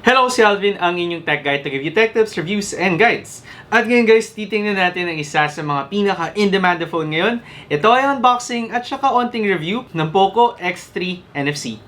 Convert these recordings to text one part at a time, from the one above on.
Hello, si Alvin, ang inyong tech guide to give you tech tips, reviews, and guides. At ngayon guys, titingnan natin ang isa sa mga pinaka-in-demand na phone ngayon. Ito ay unboxing at saka onting review ng Poco X3 NFC.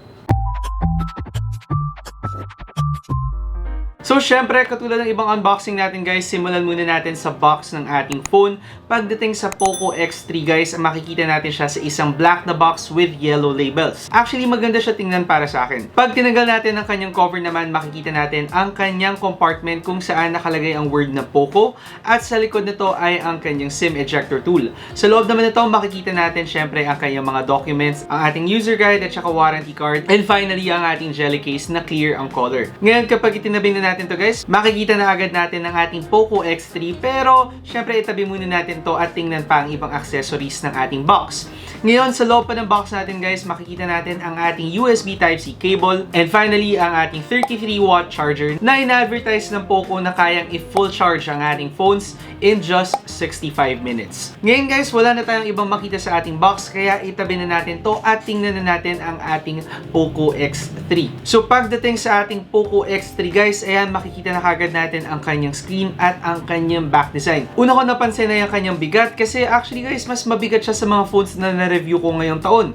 So syempre, katulad ng ibang unboxing natin guys, simulan muna natin sa box ng ating phone. Pagdating sa Poco X3 guys, makikita natin siya sa isang black na box with yellow labels. Actually, maganda siya tingnan para sa akin. Pag tinanggal natin ang kanyang cover naman, makikita natin ang kanyang compartment kung saan nakalagay ang word na Poco. At sa likod nito ay ang kanyang SIM ejector tool. Sa loob naman nito, makikita natin syempre ang kanyang mga documents, ang ating user guide at saka warranty card. And finally, ang ating jelly case na clear ang color. Ngayon, kapag itinabi na natin to guys, makikita na agad natin ang ating Poco X3, pero syempre itabi muna natin to at tingnan pa ang ibang accessories ng ating box. Ngayon, sa loob pa ng box natin guys, makikita natin ang ating USB Type-C cable, and finally ang ating 33-watt charger na in-advertise ng Poco na kayang i-full charge ang ating phones in just 65 minutes. Ngayon guys, wala na tayong ibang makita sa ating box, kaya itabi na natin to at tingnan na natin ang ating Poco X3. So pagdating sa ating Poco X3 guys, ayan, makikita na kagad natin ang kanyang screen at ang kanyang back design. Una ko napansin na yung kanyang bigat kasi actually guys, mas mabigat siya sa mga phones na na-review ko ngayong taon.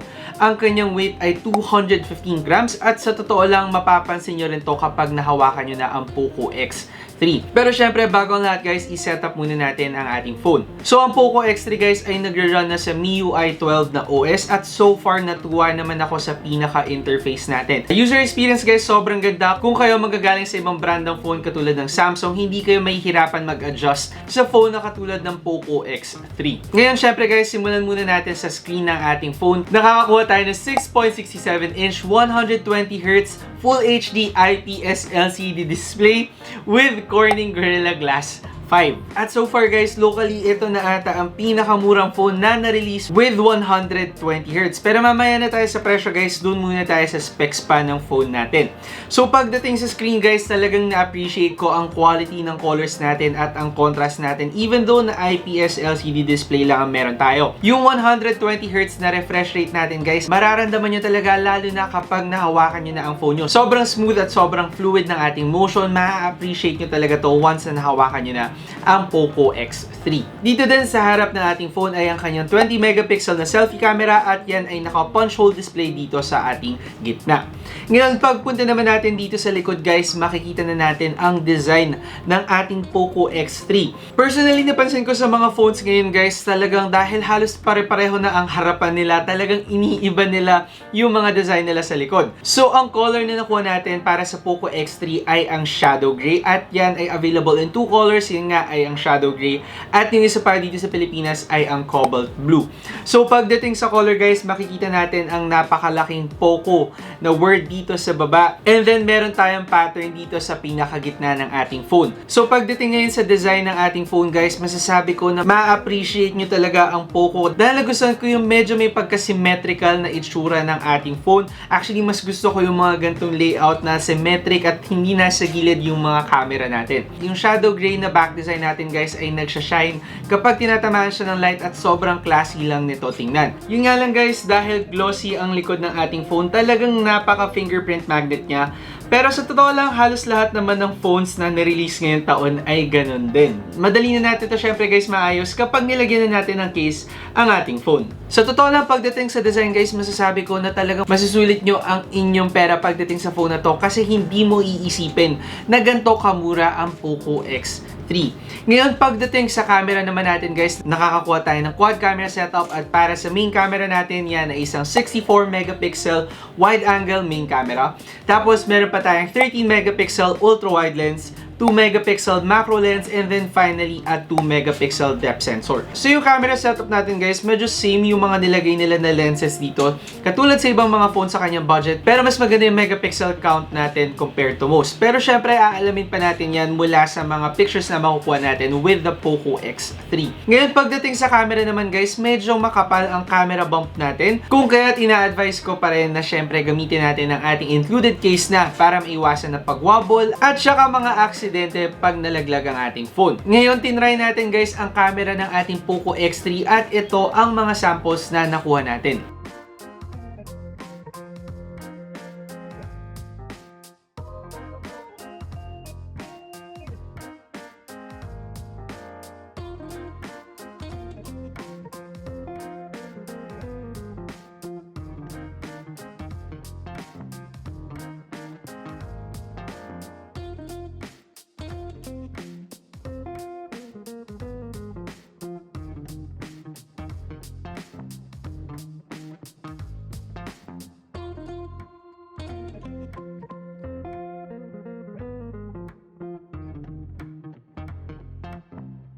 Ang kanyang weight ay 215 grams at sa totoo lang mapapansin nyo rin to kapag nahawakan nyo na ang Poco X3. Pero syempre, bago ang lahat guys, i-set up muna natin ang ating phone. So ang Poco X3 guys ay nagre-run na sa MIUI 12 na OS at so far natuwa naman ako sa pinaka-interface natin. User experience guys, sobrang ganda. Kung kayo magagaling sa ibang brand ng phone katulad ng Samsung, hindi kayo mahihirapan mag-adjust sa phone na katulad ng Poco X3. Ngayon syempre guys, simulan muna natin sa screen ng ating phone. Nakakakuha tayo ng 6.67-inch 120Hz Full HD IPS LCD display with Corning Gorilla Glass 5. At so far guys, locally ito na ata ang pinakamurang phone na na-release with 120Hz. Pero mamaya na tayo sa presyo guys, dun muna tayo sa specs pa ng phone natin. So pagdating sa screen guys, talagang na-appreciate ko ang quality ng colors natin at ang contrast natin, even though na IPS LCD display lang ang meron tayo. Yung 120Hz na refresh rate natin guys, mararamdaman nyo talaga lalo na kapag nahawakan nyo na ang phone nyo. Sobrang smooth at sobrang fluid ng ating motion, ma-appreciate nyo talaga to once na nahawakan nyo na ang Poco X3. Dito din sa harap ng ating phone ay ang kanyang 20 megapixel na selfie camera at yan ay naka-punch hole display dito sa ating gitna. Ngayon, pagpunta naman natin dito sa likod guys, makikita na natin ang design ng ating Poco X3. Personally, napansin ko sa mga phones ngayon guys, talagang dahil halos pare-pareho na ang harapan nila, talagang iniiba nila yung mga design nila sa likod. So, ang color na nakuha natin para sa Poco X3 ay ang shadow gray at yan ay available in two colors, yung nga ay ang shadow gray at yung isa pa dito sa Pilipinas ay ang cobalt blue. So pagdating sa color guys, makikita natin ang napakalaking Poco na word dito sa baba, and then meron tayong pattern dito sa pinakagitna ng ating phone. So pagdating ngayon sa design ng ating phone guys, masasabi ko na ma-appreciate nyo talaga ang Poco dahil nagustuhan ko yung medyo may pagka-symmetrical na itsura ng ating phone. Actually, mas gusto ko yung mga gantong layout na symmetric at hindi nasa gilid yung mga camera natin. Yung shadow gray na back design natin guys ay nagsha-shine kapag tinatamaan siya ng light at sobrang classy lang nito tingnan. Yun nga lang guys, dahil glossy ang likod ng ating phone, talagang napaka fingerprint magnet niya. Pero sa totoo lang, halos lahat naman ng phones na nirelease ngayong taon ay ganun din. Madali na natin ito syempre guys maayos kapag nilagyan na natin ng case ang ating phone. Sa totoo lang, pagdating sa design guys, masasabi ko na talagang masusulit nyo ang inyong pera pagdating sa phone na to kasi hindi mo iisipin na ganito kamura ang Poco X3. Ngayon, pagdating sa camera naman natin guys, nakakakuha tayo ng quad camera setup at para sa main camera natin, yan ay isang 64 megapixel wide angle main camera. Tapos meron pa tayong 13 megapixel ultra wide lens, 2 megapixel macro lens, and then finally at 2 megapixel depth sensor. So yung camera setup natin guys, medyo same yung mga nilagay nila na lenses dito, katulad sa ibang mga phone sa kanyang budget, pero mas maganda yung megapixel count natin compared to most. Pero syempre, aalamin pa natin yan mula sa mga pictures na makukuha natin with the Poco X3. Ngayon, pagdating sa camera naman guys, medyo makapal ang camera bump natin, kung kaya't ina-advise ko pa rin na syempre gamitin natin ang ating included case na para maiwasan na pag-wobble at saka mga accident pag nalaglag ang ating phone. Ngayon, tinry natin guys ang camera ng ating Poco X3 at ito ang mga samples na nakuha natin.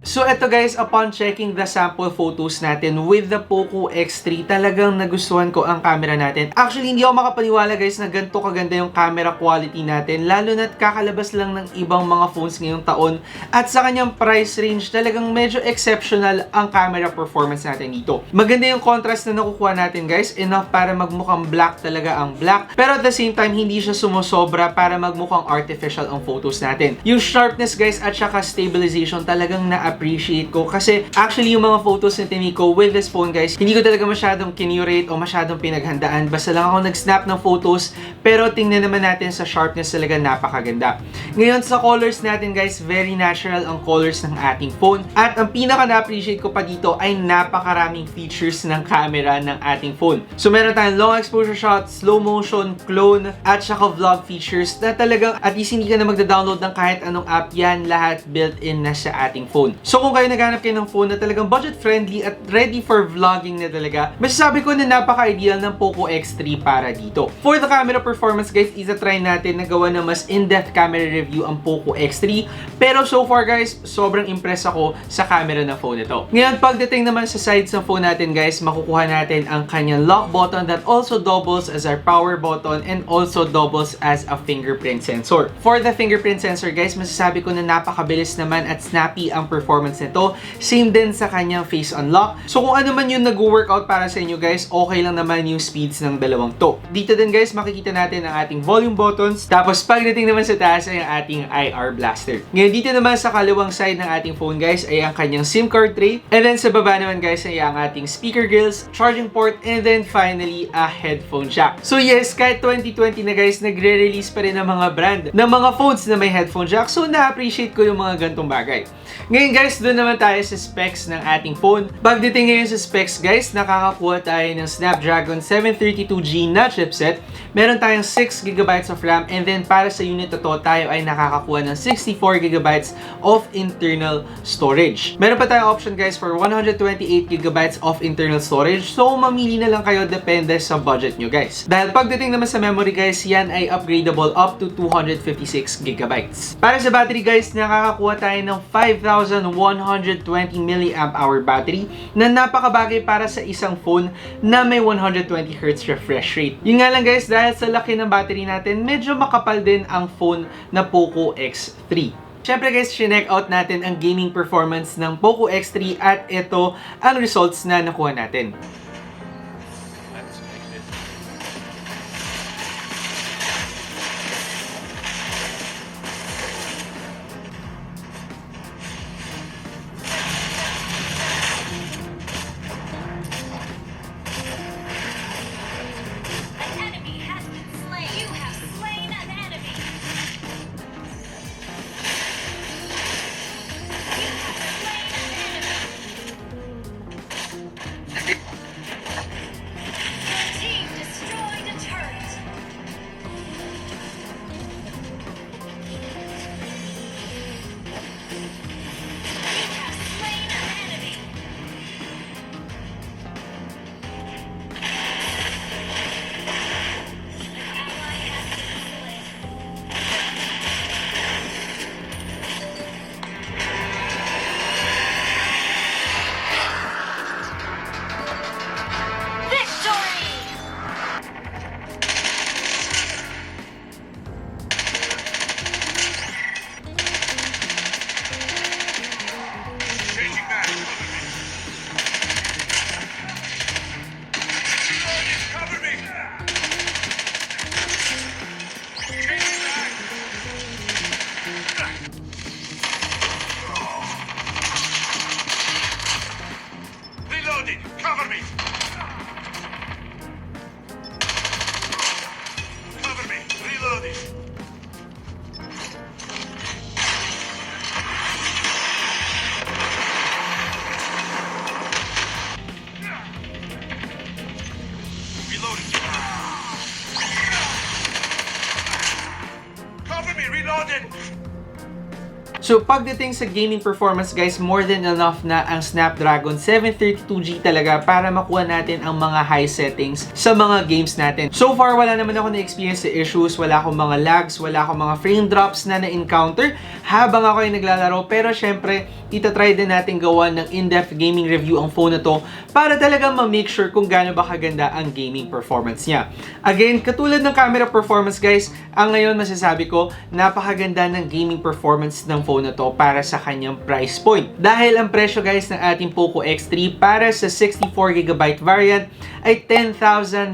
So ito guys, upon checking the sample photos natin with the Poco X3, talagang nagustuhan ko ang camera natin. Actually, hindi ako makapaniwala guys na ganito kaganda yung camera quality natin, lalo na't kakalabas lang ng ibang mga phones ngayong taon. At sa kanyang price range, talagang medyo exceptional ang camera performance natin dito. Maganda yung contrast na nakukuha natin guys, enough para magmukhang black talaga ang black. Pero at the same time, hindi siya sumosobra para magmukhang artificial ang photos natin. Yung sharpness guys at saka stabilization talagang na-appreciate ko kasi actually yung mga photos na tiniko with this phone guys, hindi ko talaga masyadong kinurate o masyadong pinaghandaan. Basta lang ako nag-snap ng photos, pero tingnan naman natin sa sharpness, talaga napakaganda. Ngayon sa colors natin guys, very natural ang colors ng ating phone. At ang pinaka na-appreciate ko pa dito ay napakaraming features ng camera ng ating phone. So meron tayong long exposure shot, slow motion, clone, at saka vlog features na talagang at least hindi ka na magda-download ng kahit anong app, yan lahat built-in na sa ating phone. So kung kayo naghanap kayo ng phone na talagang budget-friendly at ready for vlogging na talaga, masasabi ko na napaka-ideal ng Poco X3 para dito. For the camera performance guys, isa-try natin na gawa na mas in-depth camera review ang Poco X3. Pero so far guys, sobrang impress ako sa camera ng phone ito. Ngayon, pagdating naman sa sides ng phone natin guys, makukuha natin ang kanyang lock button that also doubles as our power button and also doubles as a fingerprint sensor. For the fingerprint sensor guys, masasabi ko na napakabilis naman at snappy ang performance nito. Same din sa kanyang face unlock. So kung ano man yung nag-workout para sa inyo guys, okay lang naman yung speeds ng dalawang to. Dito din guys, makikita natin ang ating volume buttons. Tapos pagdating naman sa taas ay ang ating IR blaster. Ngayon dito naman sa kaliwang side ng ating phone guys ay ang kanyang SIM card tray. And then sa baba naman guys ay ang ating speaker grills, charging port, and then finally a headphone jack. So yes, kahit 2020 na guys, nagre-release pa rin ng mga brand ng mga phones na may headphone jack. So na-appreciate ko yung mga gantong bagay. Ngayon guys, doon naman tayo sa specs ng ating phone. Pagdating ngayon sa specs guys, nakakakuha tayo ng Snapdragon 732G na chipset. Meron tayong 6GB of RAM, and then para sa unit na to, tayo ay nakakakuha ng 64GB of internal storage. Meron pa tayong option guys for 128GB of internal storage. So mamili na lang kayo depende sa budget nyo guys. Dahil pagdating naman sa memory guys, yan ay upgradable up to 256GB. Para sa battery guys, nakakakuha tayo ng 5,120 mAh battery na napakabagay para sa isang phone na may 120Hz refresh rate. Yun nga lang guys, dahil sa laki ng battery natin, medyo makapal din ang phone na Poco X3. Siyempre guys, chinek out natin ang gaming performance ng Poco X3 at ito ang results na nakuha natin. So pagdating sa gaming performance guys, more than enough na ang Snapdragon 732G talaga para makuha natin ang mga high settings sa mga games natin. So far, wala naman ako na-experience sa issues, wala akong mga lags, wala akong mga frame drops na na-encounter habang ako ay naglalaro. Pero syempre, itatry din natin gawa ng in-depth gaming review ang phone na to para talagang ma-make sure kung gaano ba kaganda ang gaming performance niya. Again, katulad ng camera performance guys, ang ngayon masasabi ko, napakaganda ng gaming performance ng phone na to para sa kanyang price point. Dahil ang presyo guys ng ating Poco X3 para sa 64GB variant ay 10,990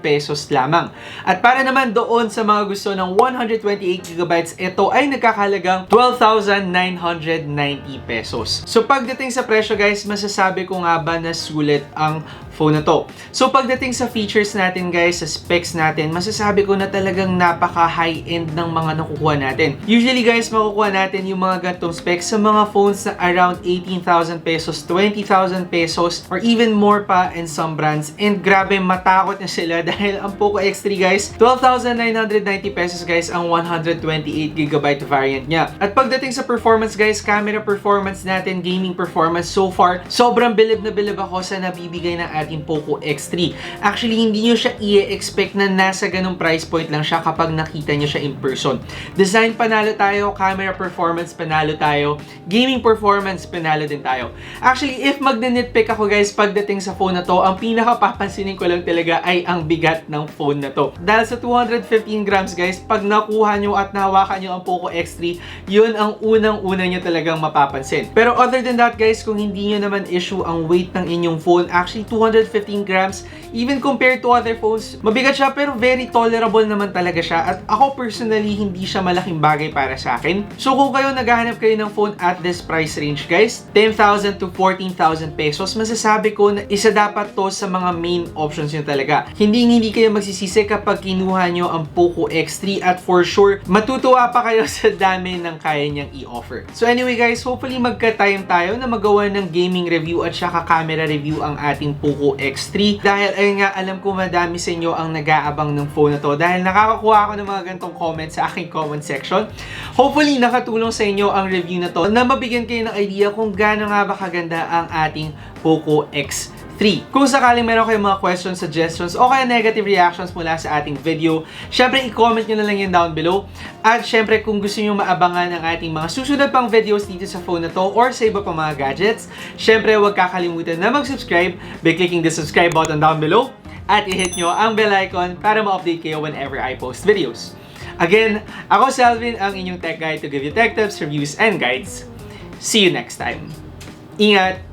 pesos lamang. At para naman doon sa mga gusto ng 128GB, ito ay nagkakahalagang 12,990 pesos. So pagdating sa presyo guys, masasabi ko nga ba na sulit ang phone na to. So pagdating sa features natin guys, sa specs natin, masasabi ko na talagang napaka high-end ng mga nakukuha natin. Usually guys, makukuha natin yung mga ganitong specs sa mga phones na around 18,000 pesos, 20,000 pesos, or even more pa in some brands. And grabe, matakot na sila dahil ang Poco X3 guys, 12,990 pesos guys ang 128GB variant niya. At pagdating sa performance guys, camera performance natin, gaming performance, so far, sobrang bilib na bilib ako sa nabibigay ng ating Poco X3. Actually, hindi nyo siya i-expect na nasa ganung price point lang siya kapag nakita nyo siya in person. Design panalo tayo, camera performance panalo tayo, gaming performance panalo din tayo. Actually, if mag-nitpick ako guys pagdating sa phone na to, ang pinaka-papansinin ko lang talaga ay ang bigat ng phone na to. Dahil sa 215 grams guys, pag nakuha nyo at nahawakan nyo ang Poco X3, yun ang unang-una nyo talagang mapapansin. Pero other than that guys, kung hindi nyo naman issue ang weight ng inyong phone, actually 215 grams, even compared to other phones, mabigat siya pero very tolerable naman talaga siya. At ako personally, hindi siya malaking bagay para sa akin. So kung kayo naghahanap kayo ng phone at this price range guys, 10,000 to 14,000 pesos, masasabi ko na isa dapat to sa mga main options nyo talaga. Hindi kayo magsisisi kapag kinuha nyo ang Poco X3 at for sure, matutuwa pa kayo sa dami ng kaya niyang i-offer. So anyway guys, hopefully magka-time tayo na magawa ng gaming review at saka camera review ang ating Poco X3 dahil ayun nga, alam ko madami sa inyo ang nag-aabang ng phone na to dahil nakakakuha ako ng mga ganitong comments sa aking comment section. Hopefully nakatulong sa inyo ang review na to na mabigyan kayo ng idea kung gaano nga ba kaganda ang ating Poco X3. Kung sakaling meron kayong mga questions, suggestions, o kaya negative reactions mula sa ating video, syempre i-comment nyo na lang yan down below. At syempre kung gusto nyo maabangan ang ating mga susunod pang videos dito sa phone na to or sa iba pang mga gadgets, syempre huwag kakalimutan na mag-subscribe by clicking the subscribe button down below at i-hit nyo ang bell icon para ma-update kayo whenever I post videos. Again, ako si Alvin, ang inyong tech guide to give you tech tips, reviews, and guides. See you next time. Ingat!